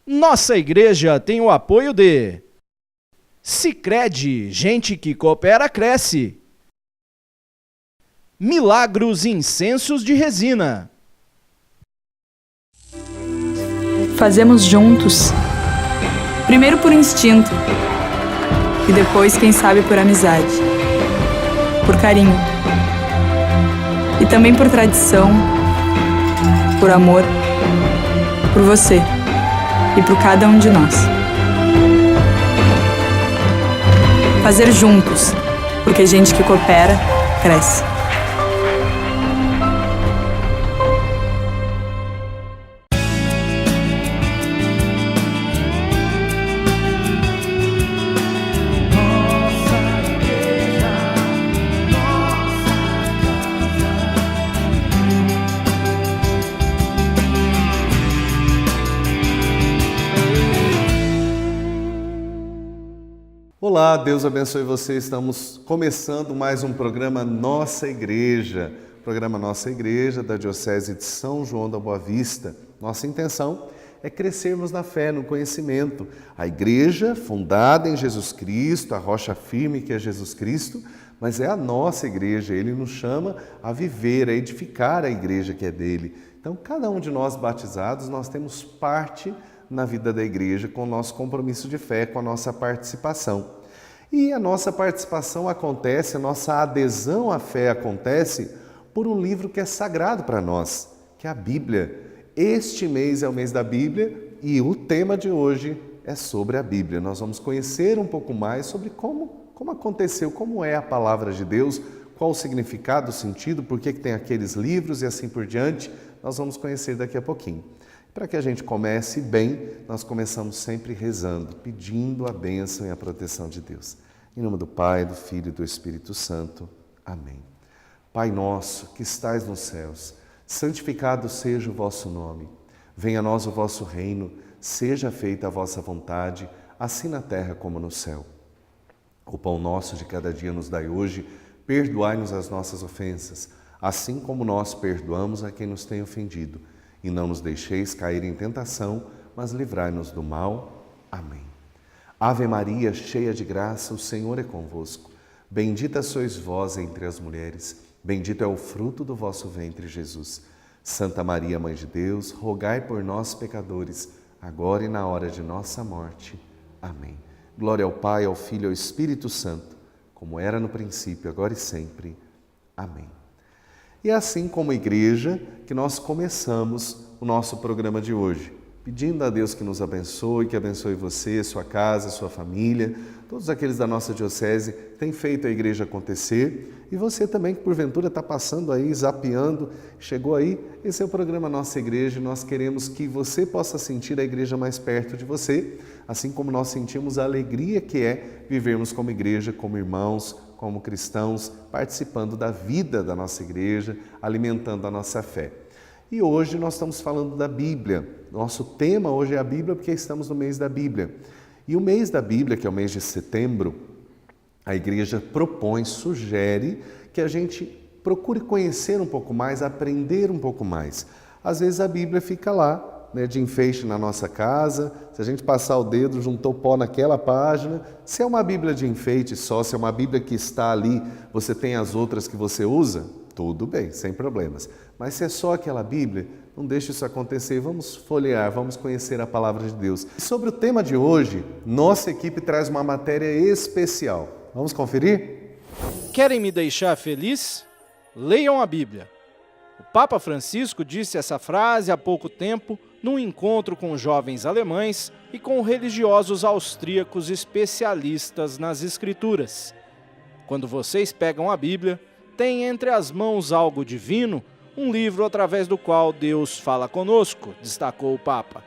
Nossa igreja tem o apoio de Sicredi, gente que coopera cresce. Milagros Incensos de Resina. Fazemos juntos, primeiro por instinto e depois, quem sabe, por amizade, por carinho e também por tradição, por amor, por você e por cada um de nós. Fazer juntos, porque gente que coopera, cresce. Olá, Deus abençoe você. Estamos começando mais um programa Nossa Igreja. Programa Nossa Igreja da Diocese de São João da Boa Vista. Nossa intenção é crescermos na fé, no conhecimento. A igreja fundada em Jesus Cristo, a rocha firme que é Jesus Cristo, mas é a nossa igreja. Ele nos chama a viver, a edificar a igreja que é dele. Então, cada um de nós batizados, nós temos parte na vida da igreja com o nosso compromisso de fé, com a nossa participação. E a nossa participação acontece, a nossa adesão à fé acontece por um livro que é sagrado para nós, que é a Bíblia. Este mês é o mês da Bíblia e o tema de hoje é sobre a Bíblia. Nós vamos conhecer um pouco mais sobre como aconteceu, como é a palavra de Deus, qual o significado, o sentido, por que tem aqueles livros e assim por diante. Nós vamos conhecer daqui a pouquinho. Para que a gente comece bem, nós começamos sempre rezando, pedindo a bênção e a proteção de Deus. Em nome do Pai, do Filho e do Espírito Santo. Amém. Pai nosso, que estais nos céus, santificado seja o vosso nome. Venha a nós o vosso reino, seja feita a vossa vontade, assim na terra como no céu. O pão nosso de cada dia nos dai hoje, perdoai-nos as nossas ofensas, assim como nós perdoamos a quem nos tem ofendido. E não nos deixeis cair em tentação, mas livrai-nos do mal. Amém. Ave Maria, cheia de graça, o Senhor é convosco. Bendita sois vós entre as mulheres, bendito é o fruto do vosso ventre, Jesus. Santa Maria, Mãe de Deus, rogai por nós, pecadores, agora e na hora de nossa morte. Amém. Glória ao Pai, ao Filho e ao Espírito Santo, como era no princípio, agora e sempre. Amém. E é assim como igreja que nós começamos o nosso programa de hoje, pedindo a Deus que nos abençoe, que abençoe você, sua casa, sua família, todos aqueles da nossa diocese que têm feito a igreja acontecer, e você também que porventura está passando aí, zapeando, chegou aí, esse é o programa Nossa Igreja e nós queremos que você possa sentir a igreja mais perto de você, assim como nós sentimos a alegria que é vivermos como igreja, como irmãos, como cristãos, participando da vida da nossa igreja, alimentando a nossa fé. E hoje nós estamos falando da Bíblia. Nosso tema hoje é a Bíblia porque estamos no mês da Bíblia. E o mês da Bíblia, que é o mês de setembro, a igreja propõe, sugere que a gente procure conhecer um pouco mais, aprender um pouco mais. Às vezes a Bíblia fica lá, de enfeite na nossa casa, se a gente passar o dedo, juntou pó naquela página. Se é uma Bíblia de enfeite só, se é uma Bíblia que está ali, você tem as outras que você usa, tudo bem, sem problemas. Mas se é só aquela Bíblia, não deixe isso acontecer. Vamos folhear, vamos conhecer a palavra de Deus. E sobre o tema de hoje, nossa equipe traz uma matéria especial. Vamos conferir? Querem me deixar feliz? Leiam a Bíblia. O Papa Francisco disse essa frase há pouco tempo num encontro com jovens alemães e com religiosos austríacos especialistas nas Escrituras. Quando vocês pegam a Bíblia, têm entre as mãos algo divino, um livro através do qual Deus fala conosco, destacou o Papa.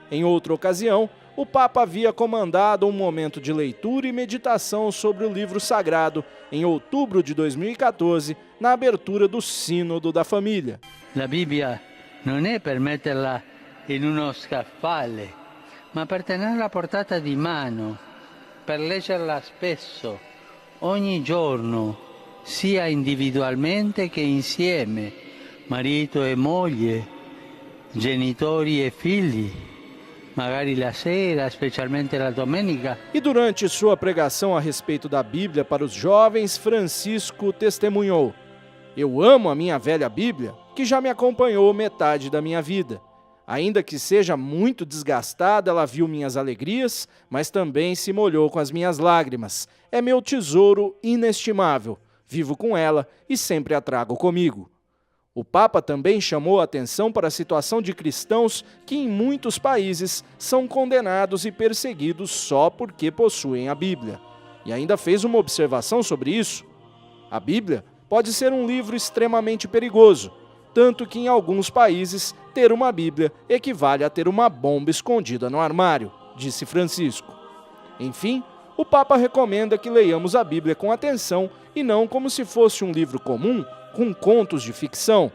Em outra ocasião, o Papa havia comandado um momento de leitura e meditação sobre o livro sagrado em outubro de 2014, na abertura do Sínodo da Família. La Bibbia non è per metterla in uno scaffale, ma per tenerla a portata di mano, per leggerla spesso, ogni giorno, sia individualmente che insieme, marito e moglie, genitori e figli, magari la sera, specialmente la domenica. E durante sua pregação a respeito da Bíblia para os jovens, Francisco testemunhou: "Eu amo a minha velha Bíblia, que já me acompanhou metade da minha vida. Ainda que seja muito desgastada, ela viu minhas alegrias, mas também se molhou com as minhas lágrimas. É meu tesouro inestimável. Vivo com ela e sempre a trago comigo." O Papa também chamou a atenção para a situação de cristãos que em muitos países são condenados e perseguidos só porque possuem a Bíblia. E ainda fez uma observação sobre isso. A Bíblia pode ser um livro extremamente perigoso, tanto que em alguns países ter uma Bíblia equivale a ter uma bomba escondida no armário, disse Francisco. Enfim, o Papa recomenda que leiamos a Bíblia com atenção e não como se fosse um livro comum com contos de ficção.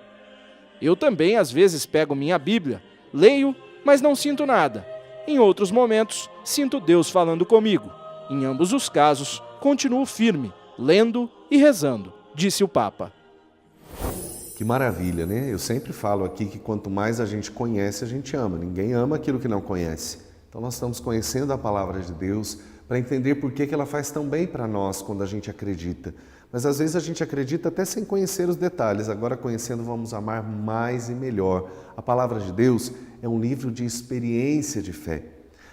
Eu também às vezes pego minha Bíblia, leio, mas não sinto nada. Em outros momentos, sinto Deus falando comigo. Em ambos os casos, continuo firme, lendo e rezando, disse o Papa. Que maravilha, né? Eu sempre falo aqui que quanto mais a gente conhece, a gente ama. Ninguém ama aquilo que não conhece. Então nós estamos conhecendo a palavra de Deus para entender por que ela faz tão bem para nós quando a gente acredita. Mas às vezes a gente acredita até sem conhecer os detalhes. Agora conhecendo, vamos amar mais e melhor. A palavra de Deus é um livro de experiência de fé.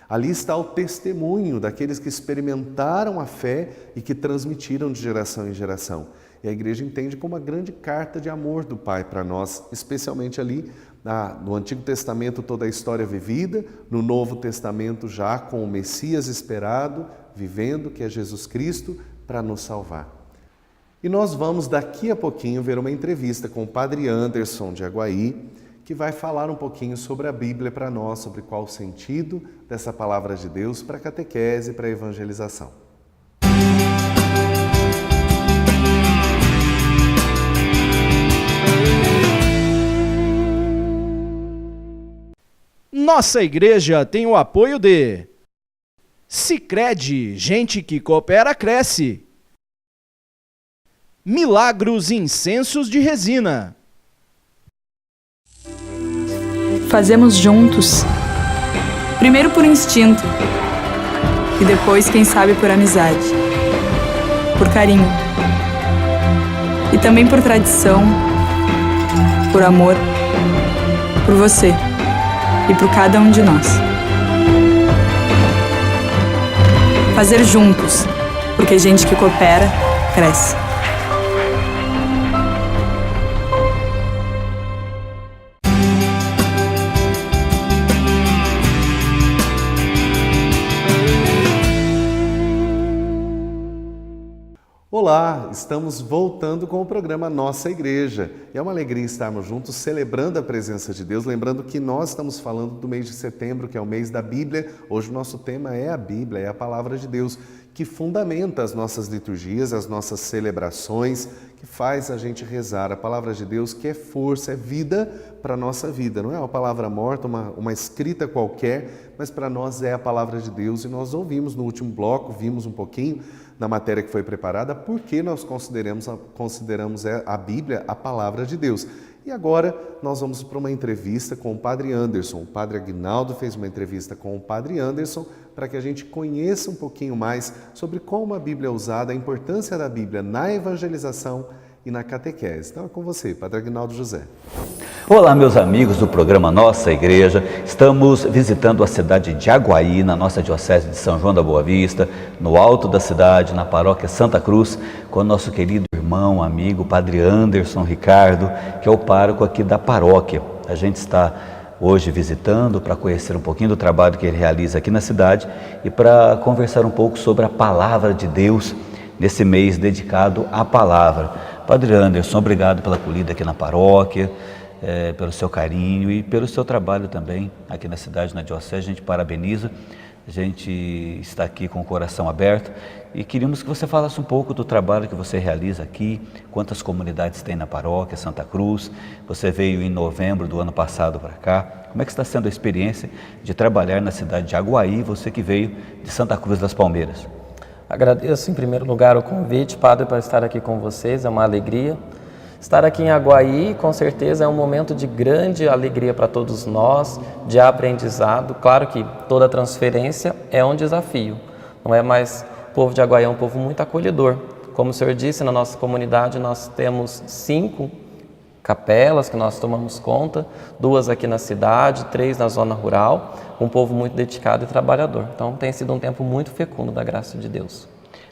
Ali está o testemunho daqueles que experimentaram a fé e que transmitiram de geração em geração. E a igreja entende como uma grande carta de amor do Pai para nós, especialmente ali no Antigo Testamento toda a história vivida, no Novo Testamento já com o Messias esperado, vivendo, que é Jesus Cristo, para nos salvar. E nós vamos daqui a pouquinho ver uma entrevista com o Padre Anderson de Aguaí, que vai falar um pouquinho sobre a Bíblia para nós, sobre qual o sentido dessa palavra de Deus para a catequese e para a evangelização. Nossa igreja tem o apoio de Sicredi, gente que coopera cresce. Milagros Incensos de Resina. Fazemos juntos, primeiro por instinto e depois, quem sabe, por amizade, por carinho e também por tradição, por amor, por você e por cada um de nós. Fazer juntos, porque gente que coopera, cresce. Olá, estamos voltando com o programa Nossa Igreja. E é uma alegria estarmos juntos celebrando a presença de Deus, lembrando que nós estamos falando do mês de setembro, que é o mês da Bíblia. Hoje o nosso tema é a Bíblia, é a palavra de Deus, que fundamenta as nossas liturgias, as nossas celebrações, que faz a gente rezar. A palavra de Deus que é força, é vida para a nossa vida. Não é uma palavra morta, uma escrita qualquer, mas para nós é a palavra de Deus. E nós ouvimos no último bloco, vimos um pouquinho na matéria que foi preparada, porque nós consideramos a Bíblia a palavra de Deus. E agora nós vamos para uma entrevista com o Padre Anderson. O Padre Aguinaldo fez uma entrevista com o Padre Anderson para que a gente conheça um pouquinho mais sobre como a Bíblia é usada, a importância da Bíblia na evangelização e na catequese. Então é com você, Padre Aguinaldo José. Olá, meus amigos do programa Nossa Igreja. Estamos visitando a cidade de Aguaí, na nossa Diocese de São João da Boa Vista, no alto da cidade, na paróquia Santa Cruz, com o nosso querido irmão, amigo, Padre Anderson Ricardo, que é o pároco aqui da paróquia. A gente está hoje visitando para conhecer um pouquinho do trabalho que ele realiza aqui na cidade e para conversar um pouco sobre a Palavra de Deus nesse mês dedicado à Palavra. Padre Anderson, obrigado pela acolhida aqui na paróquia, pelo seu carinho e pelo seu trabalho também aqui na cidade, na Diocese. A gente parabeniza, a gente está aqui com o coração aberto e queríamos que você falasse um pouco do trabalho que você realiza aqui, quantas comunidades tem na paróquia Santa Cruz. Você veio em novembro do ano passado para cá. Como é que está sendo a experiência de trabalhar na cidade de Aguaí, você que veio de Santa Cruz das Palmeiras? Agradeço em primeiro lugar o convite, Padre, para estar aqui com vocês, é uma alegria. Estar aqui em Aguaí, com certeza, é um momento de grande alegria para todos nós, de aprendizado. Claro que toda transferência é um desafio, não é? Mas o povo de Aguaí é um povo muito acolhedor. Como o senhor disse, na nossa comunidade nós temos 5 capelas que nós tomamos conta, 2 aqui na cidade, 3 na zona rural, um povo muito dedicado e trabalhador. Então tem sido um tempo muito fecundo da graça de Deus.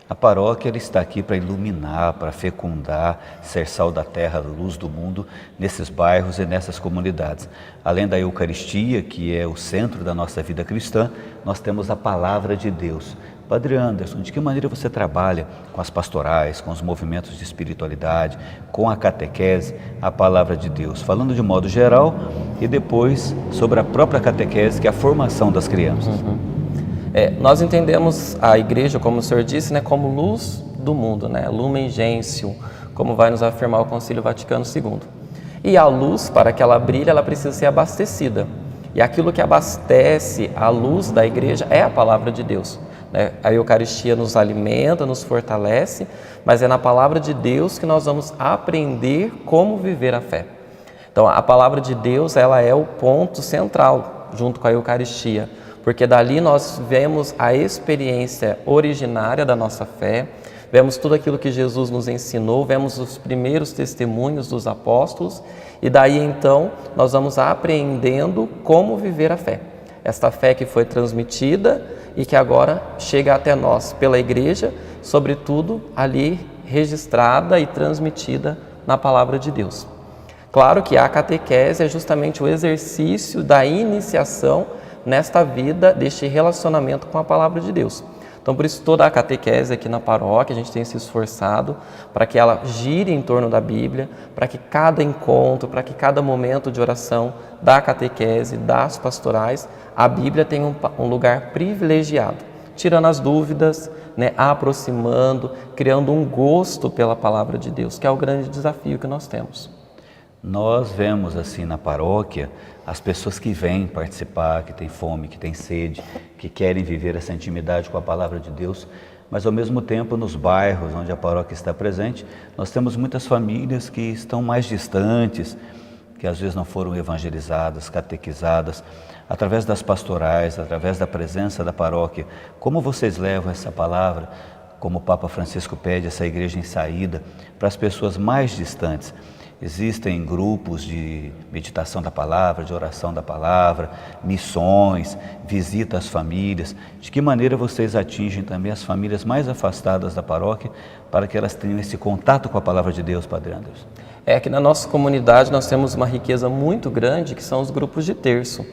A paróquia ela está aqui para iluminar, para fecundar, ser sal da terra, luz do mundo, nesses bairros e nessas comunidades. Além da Eucaristia, que é o centro da nossa vida cristã, nós temos a Palavra de Deus. Padre Anderson, de que maneira você trabalha com as pastorais, com os movimentos de espiritualidade, com a catequese, a Palavra de Deus? Falando de modo geral e depois sobre a própria catequese, que é a formação das crianças. Nós entendemos a igreja, como o senhor disse, né, como luz do mundo, né, Lumen Gentium, como vai nos afirmar o Concílio Vaticano II. E a luz, para que ela brilhe, ela precisa ser abastecida. E aquilo que abastece a luz da igreja é a Palavra de Deus. Né? A Eucaristia nos alimenta, nos fortalece, mas é na Palavra de Deus que nós vamos aprender como viver a fé. Então, a Palavra de Deus, ela é o ponto central, junto com a Eucaristia, porque dali nós vemos a experiência originária da nossa fé, vemos tudo aquilo que Jesus nos ensinou, vemos os primeiros testemunhos dos apóstolos e daí então nós vamos aprendendo como viver a fé. Esta fé que foi transmitida e que agora chega até nós pela igreja, sobretudo ali registrada e transmitida na Palavra de Deus. Claro que a catequese é justamente o exercício da iniciação nesta vida, deste relacionamento com a Palavra de Deus. Então, por isso, toda a catequese aqui na paróquia, a gente tem se esforçado para que ela gire em torno da Bíblia, para que cada encontro, para que cada momento de oração da catequese, das pastorais, a Bíblia tenha um lugar privilegiado, tirando as dúvidas, né, aproximando, criando um gosto pela Palavra de Deus, que é o grande desafio que nós temos. Nós vemos assim na paróquia as pessoas que vêm participar, que têm fome, que têm sede, que querem viver essa intimidade com a Palavra de Deus, mas ao mesmo tempo nos bairros onde a paróquia está presente, nós temos muitas famílias que estão mais distantes, que às vezes não foram evangelizadas, catequizadas, através das pastorais, através da presença da paróquia. Como vocês levam essa palavra, como o Papa Francisco pede, essa igreja em saída, para as pessoas mais distantes? Existem grupos de meditação da palavra, de oração da palavra, missões, visita às famílias. De que maneira vocês atingem também as famílias mais afastadas da paróquia para que elas tenham esse contato com a palavra de Deus, Padre Anderson? É que na nossa comunidade nós temos uma riqueza muito grande, que são os grupos de terço.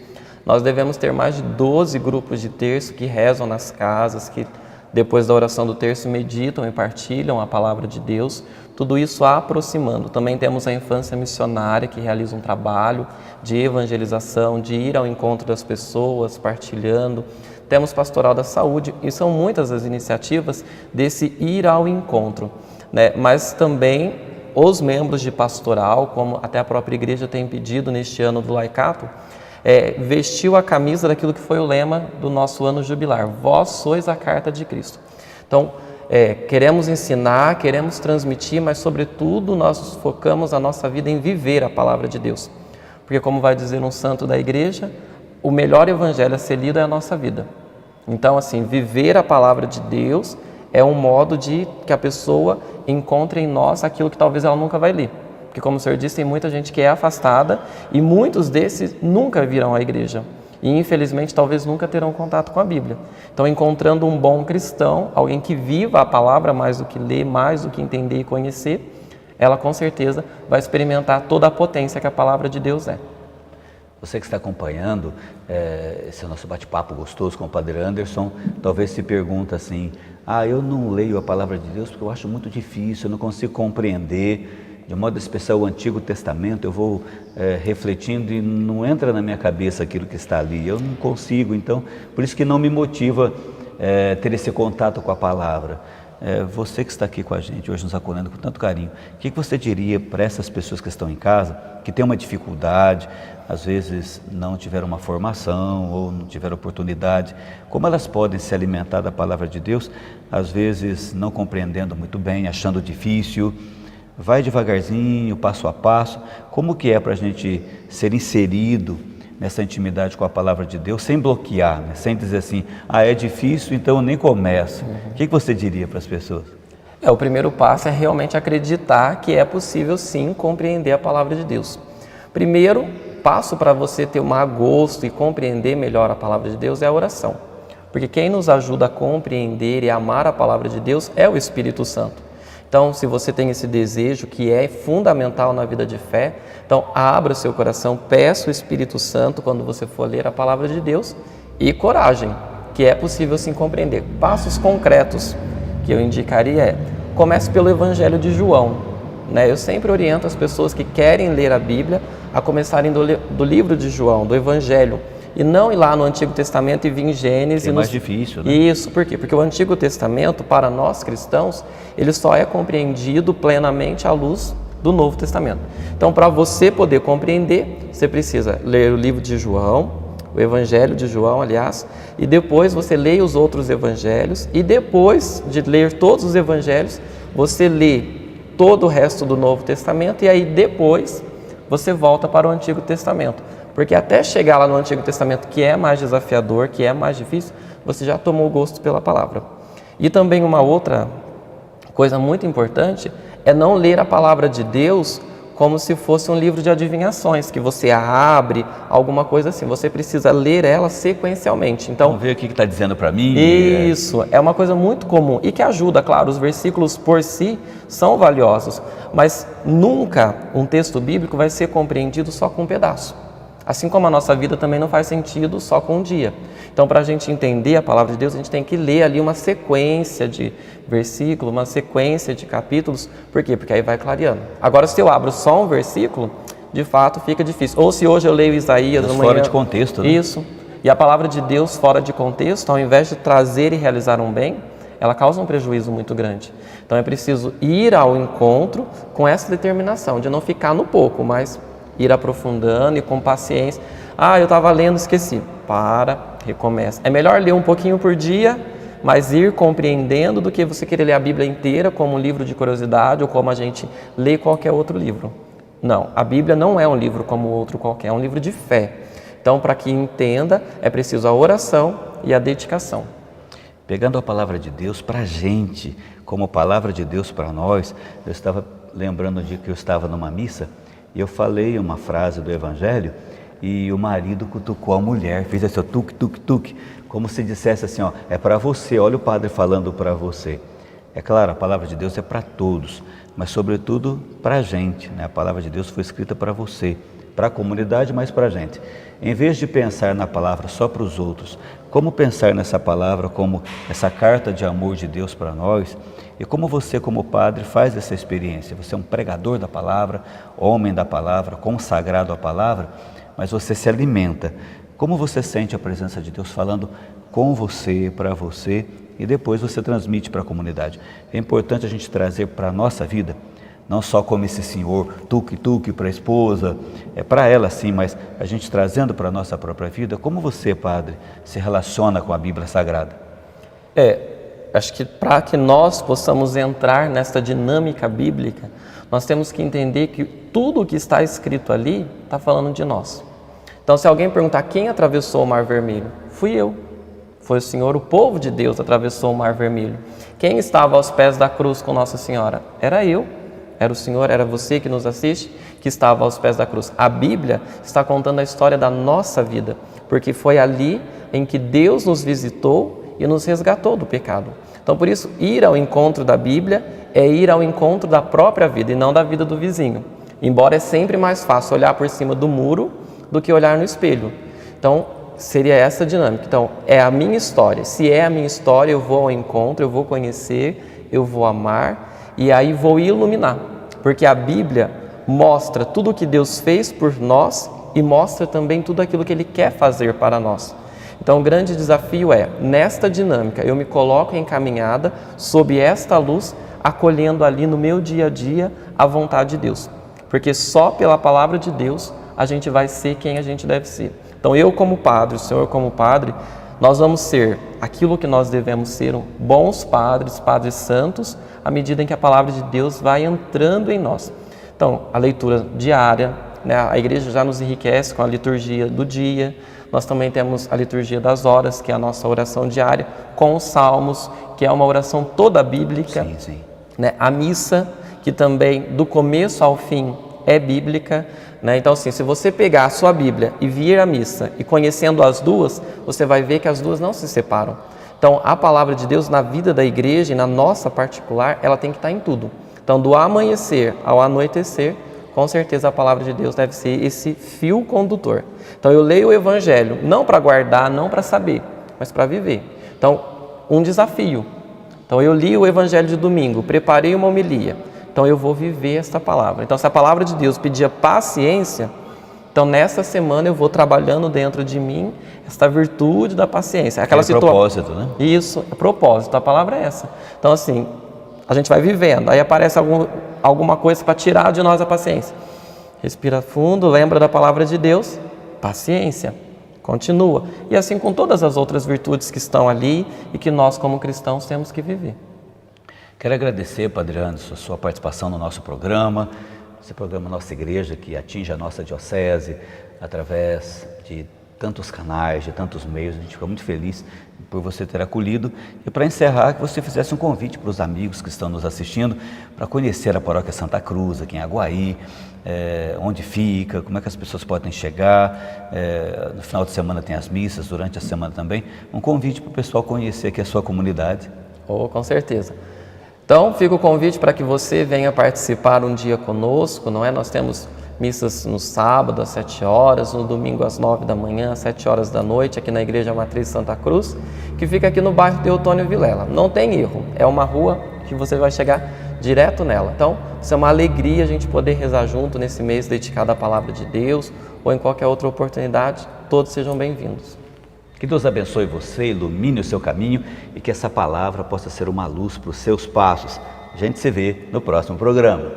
Nós devemos ter mais de 12 grupos de terço que rezam nas casas, que depois da oração do terço meditam e partilham a palavra de Deus, tudo isso aproximando. Também temos a infância missionária, que realiza um trabalho de evangelização, de ir ao encontro das pessoas, partilhando. Temos pastoral da saúde, e são muitas as iniciativas desse ir ao encontro, né? Mas também os membros de pastoral, como até a própria igreja tem pedido neste ano do laicato, vestiu a camisa daquilo que foi o lema do nosso ano jubilar: vós sois a carta de Cristo. Então, queremos ensinar, queremos transmitir, mas sobretudo nós focamos a nossa vida em viver a palavra de Deus. Porque, como vai dizer um santo da igreja, o melhor evangelho a ser lido é a nossa vida. Então, assim, viver a palavra de Deus é um modo de que a pessoa encontre em nós aquilo que talvez ela nunca vai ler. Porque, como o senhor disse, tem muita gente que é afastada e muitos desses nunca virão à igreja. E, infelizmente, talvez nunca terão contato com a Bíblia. Então, encontrando um bom cristão, alguém que viva a palavra mais do que ler, mais do que entender e conhecer, ela com certeza vai experimentar toda a potência que a palavra de Deus é. Você que está acompanhando esse nosso bate-papo gostoso com o Padre Anderson, talvez se pergunta assim: eu não leio a palavra de Deus porque eu acho muito difícil, eu não consigo compreender. De modo especial o Antigo Testamento, eu vou refletindo e não entra na minha cabeça aquilo que está ali, eu não consigo, então, por isso que não me motiva ter esse contato com a palavra. Você que está aqui com a gente hoje, nos acolhendo com tanto carinho, o que você diria para essas pessoas que estão em casa, que têm uma dificuldade, às vezes não tiveram uma formação ou não tiveram oportunidade, como elas podem se alimentar da palavra de Deus, às vezes não compreendendo muito bem, achando difícil, vai devagarzinho, passo a passo. Como que é para a gente ser inserido nessa intimidade com a palavra de Deus, sem bloquear, né? Sem dizer assim, é difícil, então eu nem começo. O que você diria para as pessoas? O primeiro passo é realmente acreditar que é possível sim compreender a palavra de Deus. Primeiro passo para você ter um gosto e compreender melhor a palavra de Deus é a oração. Porque quem nos ajuda a compreender e amar a palavra de Deus é o Espírito Santo. Então, se você tem esse desejo que é fundamental na vida de fé, então abra o seu coração, peça o Espírito Santo quando você for ler a palavra de Deus e coragem, que é possível sim compreender. Passos concretos que eu indicaria comece pelo Evangelho de João. Eu sempre oriento as pessoas que querem ler a Bíblia a começarem do livro de João, do Evangelho, e não ir lá no Antigo Testamento e vir em Gênesis. É mais difícil, né? Isso, por quê? Porque o Antigo Testamento, para nós cristãos, ele só é compreendido plenamente à luz do Novo Testamento. Então, para você poder compreender, você precisa ler o livro de João, o Evangelho de João, aliás, e depois você lê os outros evangelhos, e depois de ler todos os evangelhos, você lê todo o resto do Novo Testamento, e aí depois você volta para o Antigo Testamento. Porque até chegar lá no Antigo Testamento, que é mais desafiador, que é mais difícil, você já tomou gosto pela palavra. E também uma outra coisa muito importante é não ler a palavra de Deus como se fosse um livro de adivinhações, que você abre, alguma coisa assim. Você precisa ler ela sequencialmente. Então, vamos ver o que está dizendo para mim. Isso, é uma coisa muito comum e que ajuda, claro, os versículos por si são valiosos, mas nunca um texto bíblico vai ser compreendido só com um pedaço. Assim como a nossa vida também não faz sentido só com um dia. Então, para a gente entender a palavra de Deus, a gente tem que ler ali uma sequência de versículos, uma sequência de capítulos. Por quê? Porque aí vai clareando. Agora, se eu abro só um versículo, de fato fica difícil. Ou se hoje eu leio Isaías amanhã... fora de contexto, né? Isso. E a palavra de Deus fora de contexto, ao invés de trazer e realizar um bem, ela causa um prejuízo muito grande. Então, é preciso ir ao encontro com essa determinação, de não ficar no pouco, mas ir aprofundando e com paciência. Eu estava lendo, esqueci. Recomeça. É melhor ler um pouquinho por dia, mas ir compreendendo do que você querer ler a Bíblia inteira como um livro de curiosidade ou como a gente lê qualquer outro livro. Não, a Bíblia não é um livro como outro qualquer, é um livro de fé. Então, para que entenda, é preciso a oração e a dedicação. Pegando a palavra de Deus para a gente, como palavra de Deus para nós, eu estava lembrando de que eu estava numa missa, e eu falei uma frase do Evangelho e o marido cutucou a mulher, fez assim, tuc, tuc, tuc, como se dissesse assim, é para você, olha o padre falando para você. É claro, a palavra de Deus é para todos, mas sobretudo para a gente, né? A palavra de Deus foi escrita para você, para a comunidade, mas para a gente. Em vez de pensar na palavra só para os outros, como pensar nessa palavra como essa carta de amor de Deus para nós? E como você, como padre, faz essa experiência? Você é um pregador da palavra, homem da palavra, consagrado à palavra, mas você se alimenta. Como você sente a presença de Deus falando com você, para você, e depois você transmite para a comunidade? É importante a gente trazer para a nossa vida, não só como esse senhor, tuque-tuque para a esposa, é para ela sim, mas a gente trazendo para a nossa própria vida. Como você, padre, se relaciona com a Bíblia Sagrada? Acho que para que nós possamos entrar nessa dinâmica bíblica, nós temos que entender que tudo o que está escrito ali está falando de nós. Então, se alguém perguntar quem atravessou o Mar Vermelho, fui eu. Foi o Senhor, o povo de Deus atravessou o Mar Vermelho. Quem estava aos pés da cruz com Nossa Senhora? Era eu. Era o Senhor, era você que nos assiste, que estava aos pés da cruz. A Bíblia está contando a história da nossa vida, porque foi ali em que Deus nos visitou e nos resgatou do pecado. Então, por isso, ir ao encontro da Bíblia é ir ao encontro da própria vida e não da vida do vizinho. Embora é sempre mais fácil olhar por cima do muro do que olhar no espelho. Então, seria essa a dinâmica. Então, é a minha história. Se é a minha história, eu vou ao encontro, eu vou conhecer, eu vou amar e aí vou iluminar. Porque a Bíblia mostra tudo o que Deus fez por nós e mostra também tudo aquilo que Ele quer fazer para nós. Então, o grande desafio é, nesta dinâmica, eu me coloco em caminhada sob esta luz, acolhendo ali no meu dia a dia a vontade de Deus. Porque só pela palavra de Deus a gente vai ser quem a gente deve ser. Então, eu como padre, o senhor como padre, nós vamos ser aquilo que nós devemos ser, bons padres, padres santos, à medida em que a palavra de Deus vai entrando em nós. Então, a leitura diária, né? A igreja já nos enriquece com a liturgia do dia. Nós também temos a liturgia das horas, que é a nossa oração diária, com os salmos, que é uma oração toda bíblica. Sim, sim. Né? A missa, que também do começo ao fim é bíblica. Né? Então, assim, se você pegar a sua Bíblia e vir à missa e conhecendo as duas, você vai ver que as duas não se separam. Então, a palavra de Deus na vida da igreja e na nossa particular, ela tem que estar em tudo. Então, do amanhecer ao anoitecer, com certeza a palavra de Deus deve ser esse fio condutor. Então, eu leio o Evangelho não para guardar, não para saber, mas para viver. Então, um desafio. Então, eu li o Evangelho de domingo, preparei uma homilia. Então, eu vou viver esta palavra. Então, se a palavra de Deus pedia paciência, então, nessa semana eu vou trabalhando dentro de mim esta virtude da paciência. Aquela propósito, né? Isso, é propósito, a palavra é essa. Então, assim, a gente vai vivendo, aí aparece alguma coisa para tirar de nós a paciência. Respira fundo, lembra da palavra de Deus, paciência, continua. E assim com todas as outras virtudes que estão ali e que nós como cristãos temos que viver. Quero agradecer, Padre Anderson, a sua participação no nosso programa, esse programa Nossa Igreja, que atinge a nossa diocese através de tantos canais, de tantos meios. A gente fica muito feliz por você ter acolhido. E para encerrar, que você fizesse um convite para os amigos que estão nos assistindo para conhecer a Paróquia Santa Cruz, aqui em Aguaí, onde fica, como é que as pessoas podem chegar. No final de semana tem as missas, durante a semana também. Um convite para o pessoal conhecer aqui a sua comunidade. Oh, com certeza. Então, fica o convite para que você venha participar um dia conosco, não é? Nós temos missas no sábado às 7 horas, no domingo às 9 da manhã, às 7 horas da noite, aqui na Igreja Matriz Santa Cruz, que fica aqui no bairro Teotônio Vilela. Não tem erro, é uma rua que você vai chegar direto nela. Então, isso é uma alegria a gente poder rezar junto nesse mês dedicado à Palavra de Deus, ou em qualquer outra oportunidade. Todos sejam bem-vindos. Que Deus abençoe você, ilumine o seu caminho e que essa palavra possa ser uma luz para os seus passos. A gente se vê no próximo programa.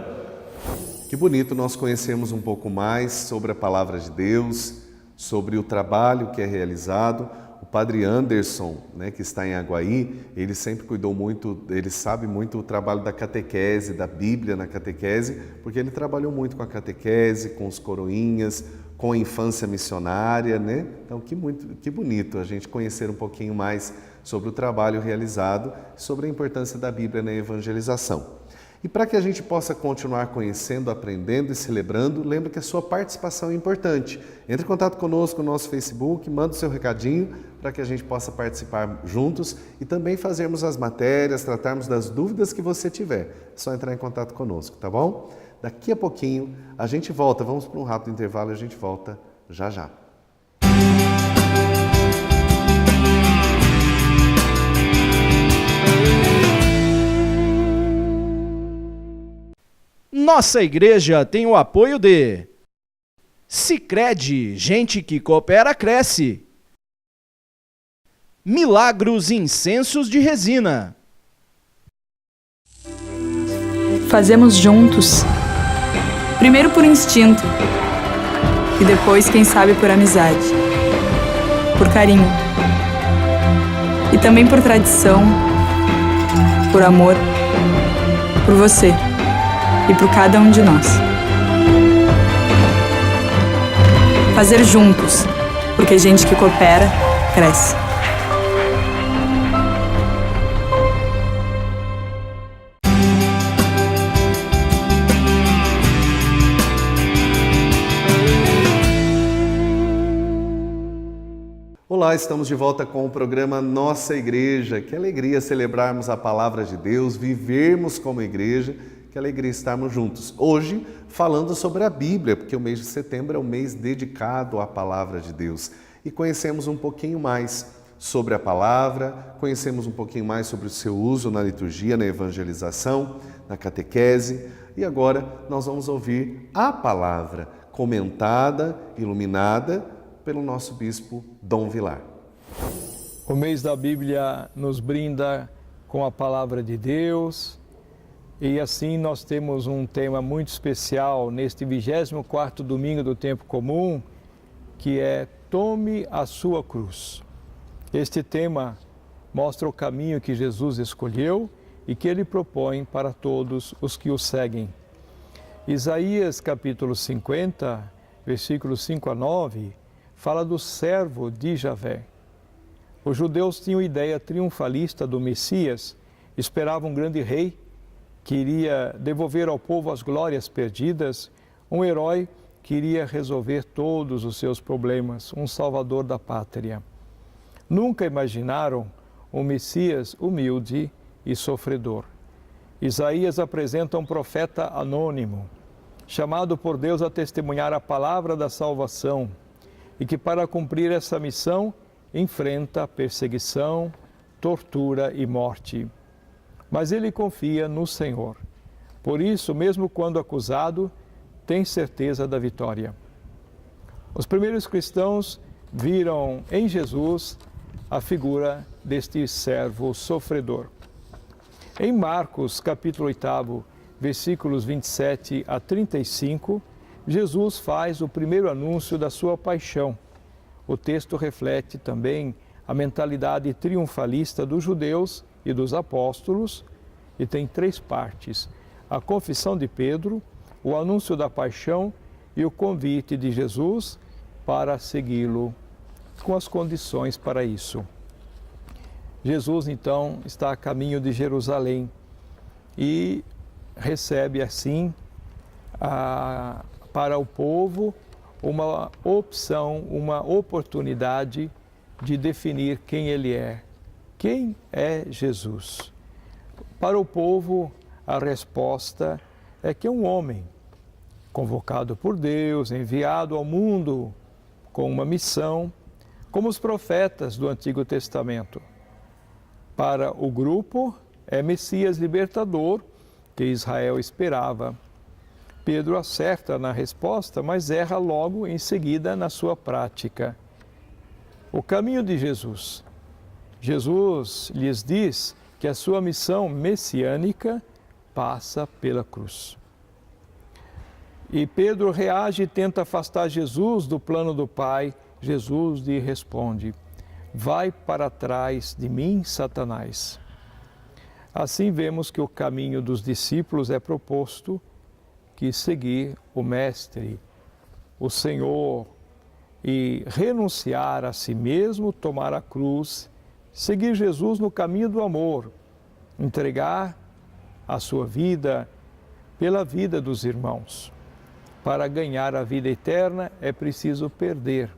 Que bonito nós conhecermos um pouco mais sobre a Palavra de Deus, sobre o trabalho que é realizado. O Padre Anderson, né, que está em Aguaí, ele sempre cuidou muito, ele sabe muito o trabalho da catequese, da Bíblia na catequese, porque ele trabalhou muito com a catequese, com os coroinhas, com a infância missionária, né? Então, que bonito a gente conhecer um pouquinho mais sobre o trabalho realizado, sobre a importância da Bíblia na evangelização. E para que a gente possa continuar conhecendo, aprendendo e celebrando, lembra que a sua participação é importante. Entre em contato conosco no nosso Facebook, manda o seu recadinho para que a gente possa participar juntos e também fazermos as matérias, tratarmos das dúvidas que você tiver. É só entrar em contato conosco, tá bom? Daqui a pouquinho a gente volta, vamos para um rápido intervalo e a gente volta já já. Nossa igreja tem o apoio de Sicredi, gente que coopera cresce. Milagros Incensos de Resina. Fazemos juntos, primeiro por instinto e depois, quem sabe, por amizade, por carinho e também por tradição, por amor, por você e por cada um de nós. Fazer juntos, porque gente que coopera, cresce. Olá, estamos de volta com o programa Nossa Igreja. Que alegria celebrarmos a Palavra de Deus, vivermos como igreja, que alegria estarmos juntos. Hoje, falando sobre a Bíblia, porque o mês de setembro é o mês dedicado à Palavra de Deus. E conhecemos um pouquinho mais sobre a Palavra, conhecemos um pouquinho mais sobre o seu uso na liturgia, na evangelização, na catequese. E agora nós vamos ouvir a Palavra comentada, iluminada, pelo nosso bispo Dom Vilar. O mês da Bíblia nos brinda com a palavra de Deus e assim nós temos um tema muito especial neste 24º domingo do tempo comum, que é Tome a sua cruz. Este tema mostra o caminho que Jesus escolheu e que ele propõe para todos os que o seguem. Isaías capítulo 50, versículos 5 a 9, fala do servo de Javé. Os judeus tinham ideia triunfalista do Messias, esperavam um grande rei que iria devolver ao povo as glórias perdidas, um herói que iria resolver todos os seus problemas, um salvador da pátria. Nunca imaginaram um Messias humilde e sofredor. Isaías apresenta um profeta anônimo, chamado por Deus a testemunhar a palavra da salvação e que, para cumprir essa missão, enfrenta perseguição, tortura e morte. Mas ele confia no Senhor. Por isso, mesmo quando acusado, tem certeza da vitória. Os primeiros cristãos viram em Jesus a figura deste servo sofredor. Em Marcos, capítulo 8, versículos 27 a 35, Jesus faz o primeiro anúncio da sua paixão. O texto reflete também a mentalidade triunfalista dos judeus e dos apóstolos e tem 3 partes: a confissão de Pedro, o anúncio da paixão e o convite de Jesus para segui-lo, com as condições para isso. Jesus, então, está a caminho de Jerusalém e recebe, assim, para o povo uma opção, uma oportunidade de definir quem ele é. Quem é Jesus? Para o povo, a resposta é que é um homem convocado por Deus, enviado ao mundo com uma missão, como os profetas do Antigo Testamento. Para o grupo, é Messias libertador que Israel esperava. Pedro acerta na resposta, mas erra logo em seguida na sua prática. O caminho de Jesus. Jesus lhes diz que a sua missão messiânica passa pela cruz. E Pedro reage e tenta afastar Jesus do plano do Pai. Jesus lhe responde: vai para trás de mim, Satanás. Assim vemos que o caminho dos discípulos é proposto que seguir o Mestre, o Senhor, e renunciar a si mesmo, tomar a cruz, seguir Jesus no caminho do amor, entregar a sua vida pela vida dos irmãos. Para ganhar a vida eterna é preciso perder.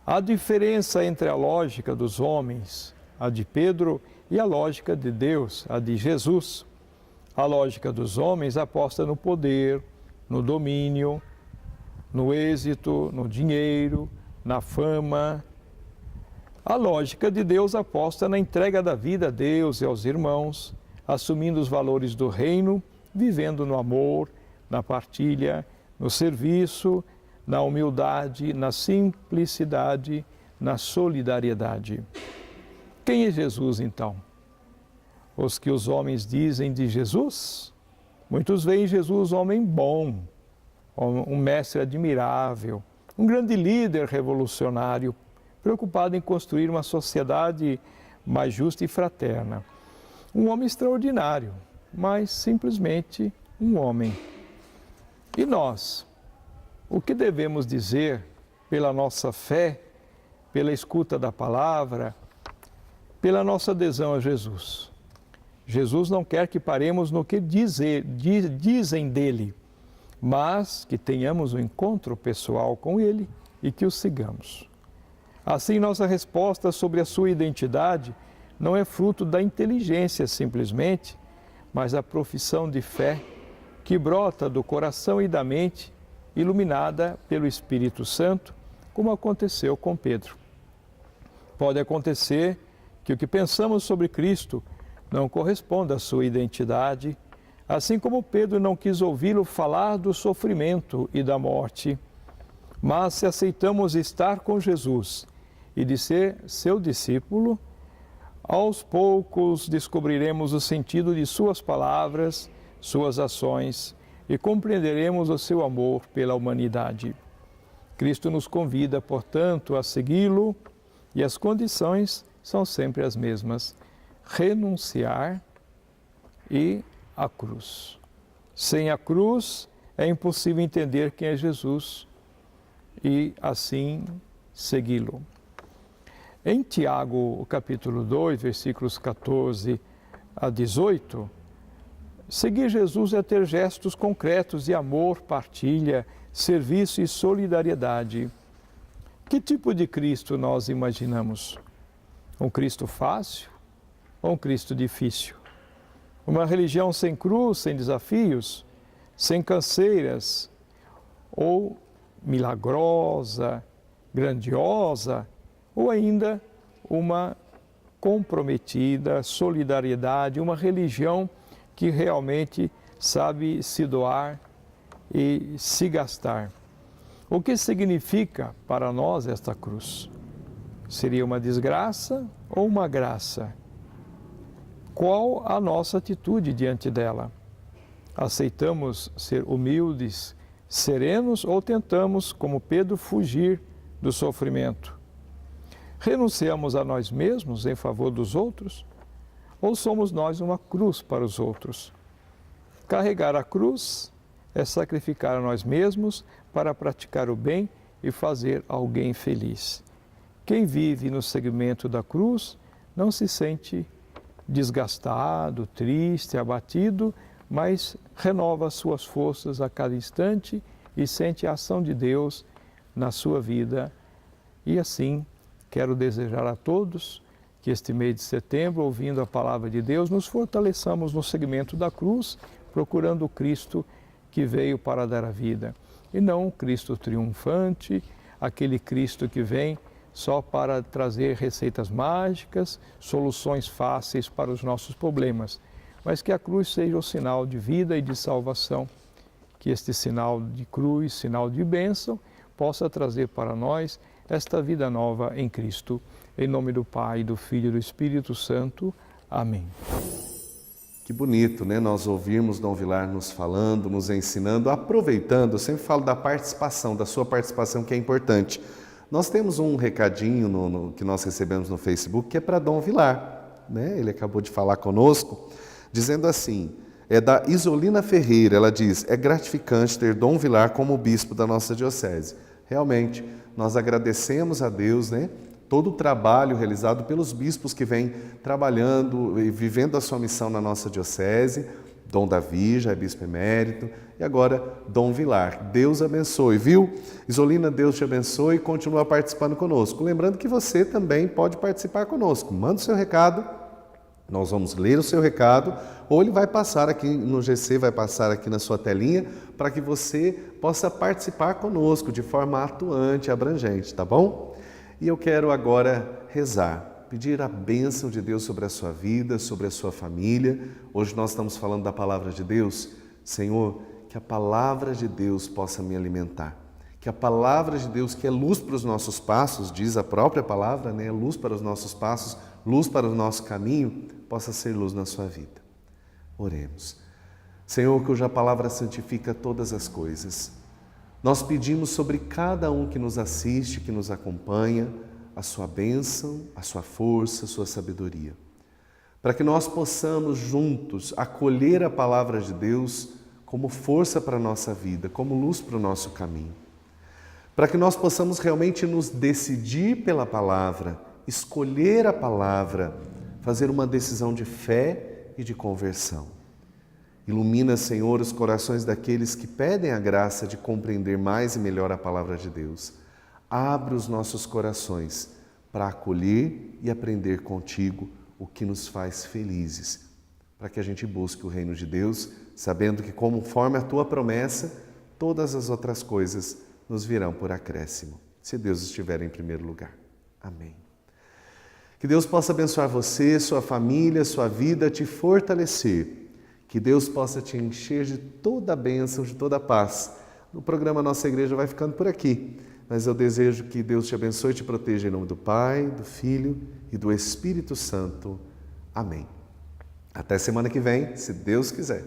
A diferença entre a lógica dos homens, a de Pedro, e a lógica de Deus, a de Jesus. A lógica dos homens aposta no poder, no domínio, no êxito, no dinheiro, na fama. A lógica de Deus aposta na entrega da vida a Deus e aos irmãos, assumindo os valores do reino, vivendo no amor, na partilha, no serviço, na humildade, na simplicidade, na solidariedade. Quem é Jesus, então? Os que os homens dizem de Jesus? Muitos veem Jesus homem bom, um mestre admirável, um grande líder revolucionário, preocupado em construir uma sociedade mais justa e fraterna. Um homem extraordinário, mas simplesmente um homem. E nós? O que devemos dizer pela nossa fé, pela escuta da palavra, pela nossa adesão a Jesus? Jesus não quer que paremos no que dizem dele, mas que tenhamos um encontro pessoal com ele e que o sigamos. Assim, nossa resposta sobre a sua identidade não é fruto da inteligência simplesmente, mas da profissão de fé que brota do coração e da mente, iluminada pelo Espírito Santo, como aconteceu com Pedro. Pode acontecer que o que pensamos sobre Cristo não corresponda à sua identidade, assim como Pedro não quis ouvi-lo falar do sofrimento e da morte. Mas se aceitamos estar com Jesus e de ser seu discípulo, aos poucos descobriremos o sentido de suas palavras, suas ações e compreenderemos o seu amor pela humanidade. Cristo nos convida, portanto, a segui-lo E as condições são sempre as mesmas: renunciar e a cruz. Sem a cruz é impossível entender quem é Jesus e assim segui-lo. Em Tiago, capítulo 2, versículos 14 a 18, seguir Jesus é ter gestos concretos de amor, partilha, serviço e solidariedade. Que tipo de Cristo nós imaginamos? Um Cristo fácil ou um Cristo difícil? Uma religião sem cruz, sem desafios, sem canseiras, ou milagrosa, grandiosa, ou ainda uma comprometida solidariedade, uma religião que realmente sabe se doar e se gastar. O que significa para nós esta cruz? Seria uma desgraça ou uma graça? Qual a nossa atitude diante dela? Aceitamos ser humildes, serenos ou tentamos, como Pedro, fugir do sofrimento? Renunciamos a nós mesmos em favor dos outros? Ou somos nós uma cruz para os outros? Carregar a cruz é sacrificar a nós mesmos para praticar o bem e fazer alguém feliz. Quem vive no segmento da cruz não se sente desgastado, triste, abatido, mas renova suas forças a cada instante e sente a ação de Deus na sua vida. E assim, quero desejar a todos que este mês de setembro, ouvindo a palavra de Deus, nos fortaleçamos no segmento da cruz, procurando o Cristo que veio para dar a vida. E não o Cristo triunfante, aquele Cristo que vem só para trazer receitas mágicas, soluções fáceis para os nossos problemas, mas que a cruz seja o sinal de vida e de salvação, que este sinal de cruz, sinal de bênção, possa trazer para nós esta vida nova em Cristo. Em nome do Pai, do Filho e do Espírito Santo. Amém. Que bonito, né? Nós ouvirmos Dom Vilar nos falando, nos ensinando, aproveitando. Eu sempre falo da participação, da sua participação, que é importante. Nós temos um recadinho que nós recebemos no Facebook, que é para Dom Vilar, né? Ele acabou de falar conosco, dizendo assim, é da Isolina Ferreira, ela diz: é gratificante ter Dom Vilar como bispo da nossa diocese. Realmente, nós agradecemos a Deus, né? Todo o trabalho realizado pelos bispos que vêm trabalhando e vivendo a sua missão na nossa diocese. Dom Davi, já é bispo emérito, e agora Dom Vilar. Deus abençoe, viu? Isolina, Deus te abençoe e continua participando conosco. Lembrando que você também pode participar conosco. Manda o seu recado, nós vamos ler o seu recado, ou ele vai passar aqui no GC, vai passar aqui na sua telinha, para que você possa participar conosco de forma atuante, abrangente, tá bom? E eu quero agora rezar, pedir a bênção de Deus sobre a sua vida, sobre a sua família. Hoje nós estamos falando da palavra de Deus. Senhor, que a palavra de Deus possa me alimentar. Que a palavra de Deus, que é luz para os nossos passos, diz a própria palavra, né? Luz para os nossos passos, luz para o nosso caminho, possa ser luz na sua vida. Oremos. Senhor, cuja palavra santifica todas as coisas. Nós pedimos sobre cada um que nos assiste, que nos acompanha, a sua bênção, a sua força, a sua sabedoria. Para que nós possamos juntos acolher a palavra de Deus como força para a nossa vida, como luz para o nosso caminho. Para que nós possamos realmente nos decidir pela palavra, escolher a palavra, fazer uma decisão de fé e de conversão. Ilumina, Senhor, os corações daqueles que pedem a graça de compreender mais e melhor a palavra de Deus. Abre os nossos corações para acolher e aprender contigo o que nos faz felizes, para que a gente busque o reino de Deus, sabendo que, conforme a tua promessa, todas as outras coisas nos virão por acréscimo, se Deus estiver em primeiro lugar. Amém. Que Deus possa abençoar você, sua família, sua vida, te fortalecer. Que Deus possa te encher de toda a bênção, de toda a paz. O programa Nossa Igreja vai ficando por aqui, mas eu desejo que Deus te abençoe e te proteja em nome do Pai, do Filho e do Espírito Santo. Amém. Até semana que vem, se Deus quiser.